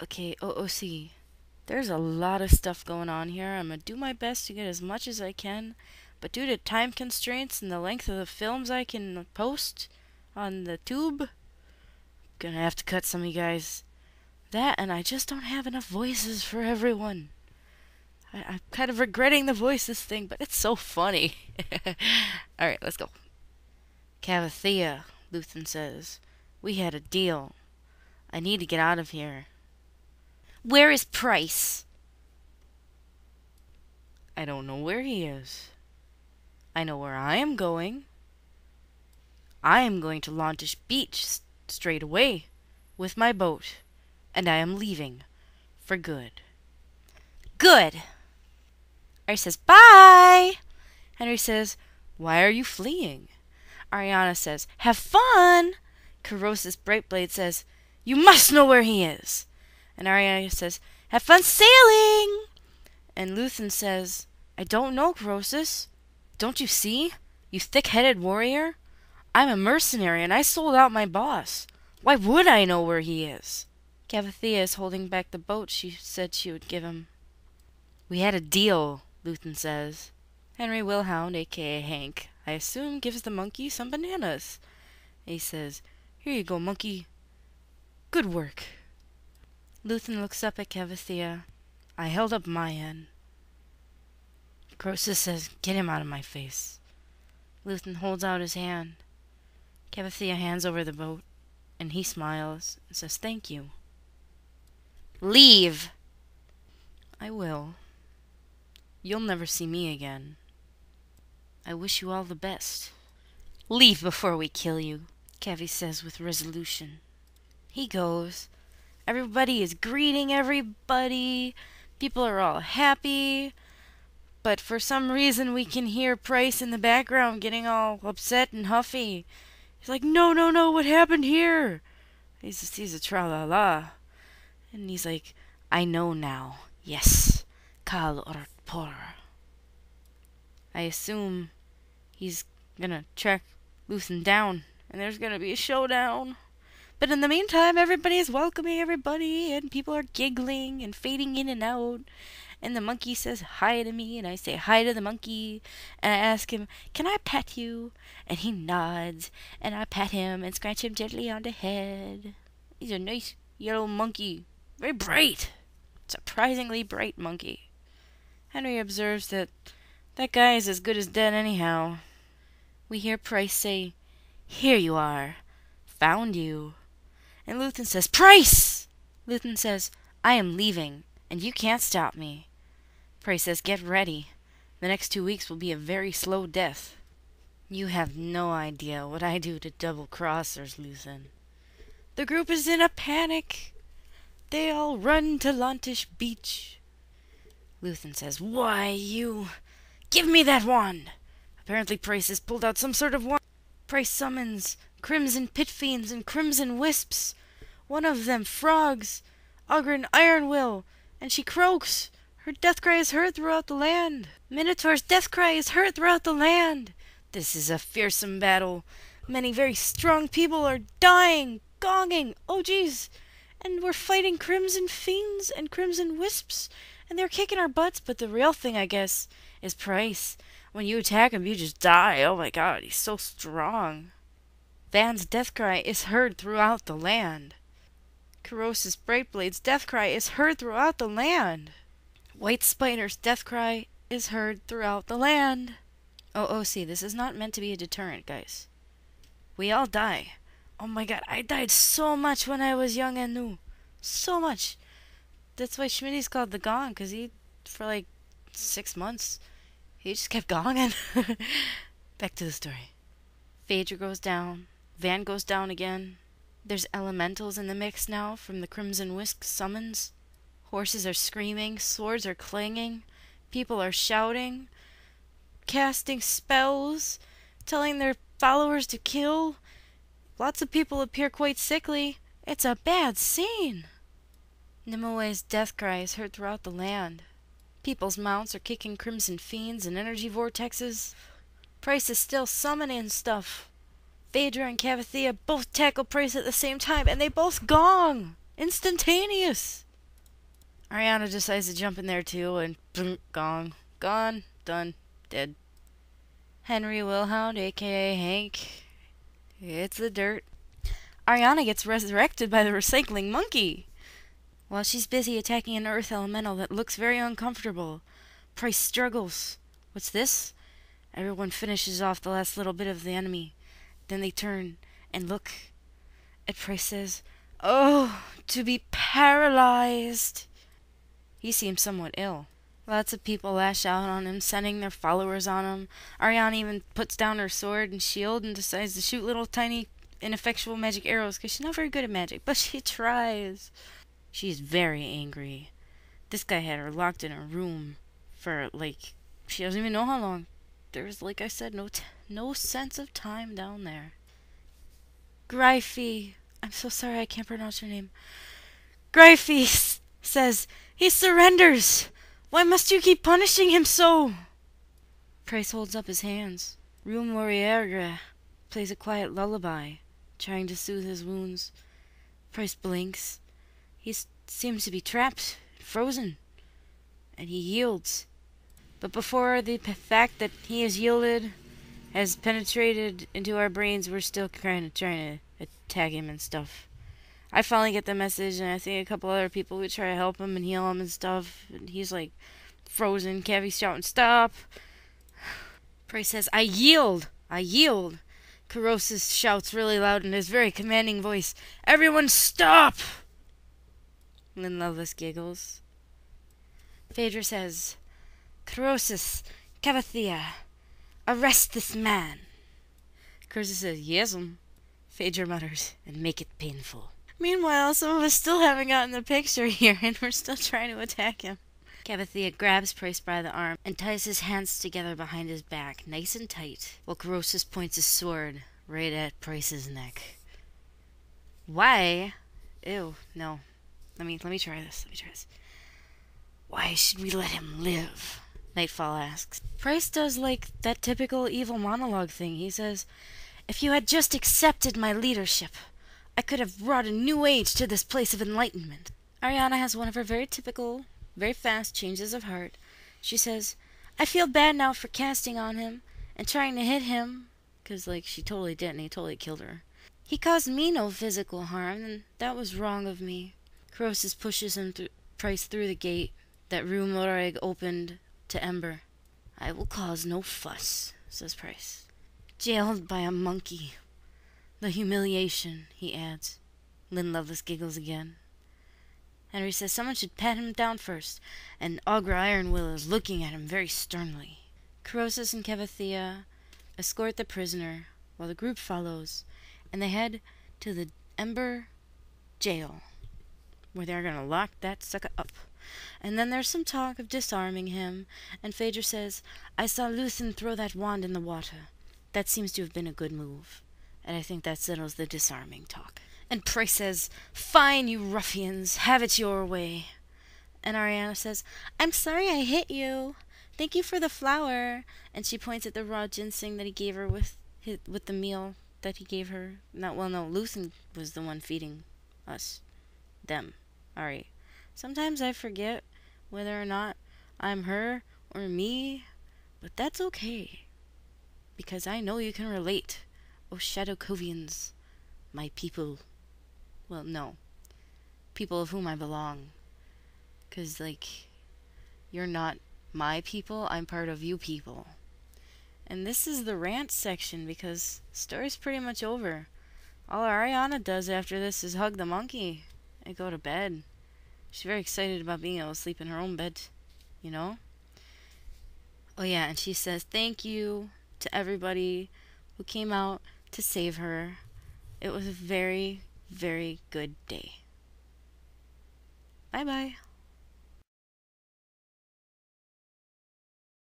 Okay, OOC. There's a lot of stuff going on here. I'm gonna do my best to get as much as I can, but due to time constraints and the length of the films I can post on the tube, gonna have to cut some of you guys. That, and I just don't have enough voices for everyone. I'm kind of regretting the voices thing, but it's so funny. Alright, let's go. Cavathea, Luthen says. We had a deal. I need to get out of here. Where is Price? I don't know where he is. I know where I am going. I am going to Launtish Beach straight away with my boat, and I am leaving for good. Good! Ari says, bye! Henry says, why are you fleeing? Ariana says, have fun! Corrosis Brightblade says, you must know where he is! And Ariana says, have fun sailing! And Luthen says, I don't know, Corrosis. Don't you see? You thick-headed warrior? I'm a mercenary and I sold out my boss. Why would I know where he is? Cavathea is holding back the boat she said she would give him. We had a deal, Luthen says. Henry Wilhound, a.k.a. Hank, I assume gives the monkey some bananas. He says, here you go, monkey. Good work. Luthen looks up at Cavathea. I held up my end. Croesus says, get him out of my face. Luthen holds out his hand. Cavathea hands over the boat, and he smiles and says, thank you. Leave! I will. You'll never see me again. I wish you all the best. Leave before we kill you, Cavi says with resolution. He goes. Everybody is greeting everybody. People are all happy. But for some reason we can hear Price in the background getting all upset and huffy. He's like, no, no, no, what happened here? He's a tra-la-la. And he's like, I know now. Yes. Kal Orpor. I assume he's gonna track Luthen down, and there's gonna be a showdown. But in the meantime, everybody is welcoming everybody, and people are giggling and fading in and out. And the monkey says hi to me, and I say hi to the monkey. And I ask him, can I pet you? And he nods, and I pat him and scratch him gently on the head. He's a nice yellow monkey. Very bright. Surprisingly bright monkey. Henry observes that guy is as good as dead anyhow. We hear Price say, here you are. Found you. And Luthen says, Price! Luthen says, I am leaving, and you can't stop me. Price says, get ready. The next 2 weeks will be a very slow death. You have no idea what I do to double-crossers, Luthen. The group is in a panic. They all run to Launtish Beach. Luthen says, why, you... Give me that wand! Apparently Price has pulled out some sort of wand. Price summons Crimson Pit Fiends and Crimson Wisps. One of them frogs, Ogren Ironwill, and she croaks. Her death cry is heard throughout the land. Minotaur's death cry is heard throughout the land. This is a fearsome battle. Many very strong people are dying, gonging. Oh geez. And we're fighting Crimson Fiends and Crimson Wisps, and they're kicking our butts, but the real thing, I guess, is Price. When you attack him, you just die. Oh my god, he's so strong. Van's death cry is heard throughout the land. Corrosis Brightblade's death cry is heard throughout the land. White Spider's death cry is heard throughout the land. Oh, see, this is not meant to be a deterrent, guys. We all die. Oh my god, I died so much when I was young and new. So much. That's why Schmitty's called the Gong, because he, for like 6 months, he just kept gonging. Back to the story. Phaedra goes down. Van goes down again. There's elementals in the mix now from the Crimson Whisk summons. Horses are screaming. Swords are clanging. People are shouting. Casting spells. Telling their followers to kill. Lots of people appear quite sickly. It's a bad scene. Nimue death cry is heard throughout the land. People's mounts are kicking Crimson Fiends and energy vortexes. Price is still summoning stuff. Phaedra and Cavathea both tackle Price at the same time, and they both gong! Instantaneous! Ariana decides to jump in there too, and boom, gone. Gone, done, dead. Henry Wilhound, aka Hank. It's the dirt. Ariana gets resurrected by the recycling monkey. While she's busy attacking an earth elemental that looks very uncomfortable, Price struggles. What's this? Everyone finishes off the last little bit of the enemy. Then they turn and look. And Price says, "Oh, to be paralyzed." He seems somewhat ill. Lots of people lash out on him, sending their followers on him. Ariana even puts down her sword and shield and decides to shoot little tiny ineffectual magic arrows because she's not very good at magic, but she tries. She's very angry. This guy had her locked in a room for, like, she doesn't even know how long. There's, like I said, no sense of time down there. Gryphy, I'm so sorry I can't pronounce your name. Gryphy says, "He surrenders! Why must you keep punishing him so?" Price holds up his hands. Rue Moriere plays a quiet lullaby, trying to soothe his wounds. Price blinks. He seems to be trapped, frozen, and he yields. But before the fact that he has yielded has penetrated into our brains, we're still kind of trying to attack him and stuff. I finally get the message, and I think a couple other people would try to help him and heal him and stuff. And he's like frozen. Cavy's shouting, "Stop!" Price says, "I yield! I yield!" Corrosis shouts really loud in his very commanding voice, "Everyone stop!" Lynn Lovelace giggles. Phaedra says, "Corrosis, Cavathea, arrest this man." Corrosis says, "Yes'm." Phaedra mutters, "And make it painful." Meanwhile, some of us still haven't gotten the picture here, and we're still trying to attack him. Cavathea grabs Price by the arm and ties his hands together behind his back, nice and tight, while Corrosis points his sword right at Price's neck. Why? Ew, no. Let me try this. Why should we let him live? Nightfall asks. Price does like that typical evil monologue thing. He says, "If you had just accepted my leadership, I could have brought a new age to this place of enlightenment." Ariana has one of her very typical, very fast changes of heart. She says, "I feel bad now for casting on him and trying to hit him," because, like, she totally didn't. He totally killed her. "He caused me no physical harm, and that was wrong of me." Corrosis pushes him Price through the gate that Rue Moreg opened to Ember. "I will cause no fuss," says Price. "Jailed by a monkey. The humiliation," he adds. Lynn Lovelace giggles again. Henry says someone should pat him down first, and Augur Ironwill is looking at him very sternly. Corrosis and Cavathea escort the prisoner, while the group follows, and they head to the Ember jail, where they're going to lock that sucker up. And then there's some talk of disarming him, and Phaedra says, "I saw Luthen throw that wand in the water. That seems to have been a good move." And I think that settles the disarming talk. And Price says, "Fine, you ruffians, have it your way." And Ariana says, "I'm sorry I hit you. Thank you for the flower." And she points at the raw ginseng that he gave her with the meal that he gave her. No, Luthen was the one feeding us. Them. Alright. Sometimes I forget whether or not I'm her or me, but that's okay. Because I know you can relate. Oh, Shadowcovians, my people. Well, no. People of whom I belong. Because, like, you're not my people, I'm part of you people. And this is the rant section because the story's pretty much over. All Ariana does after this is hug the monkey and go to bed. She's very excited about being able to sleep in her own bed, you know? Oh yeah, and she says thank you to everybody who came out to save her. It was a very, very good day. Bye-bye.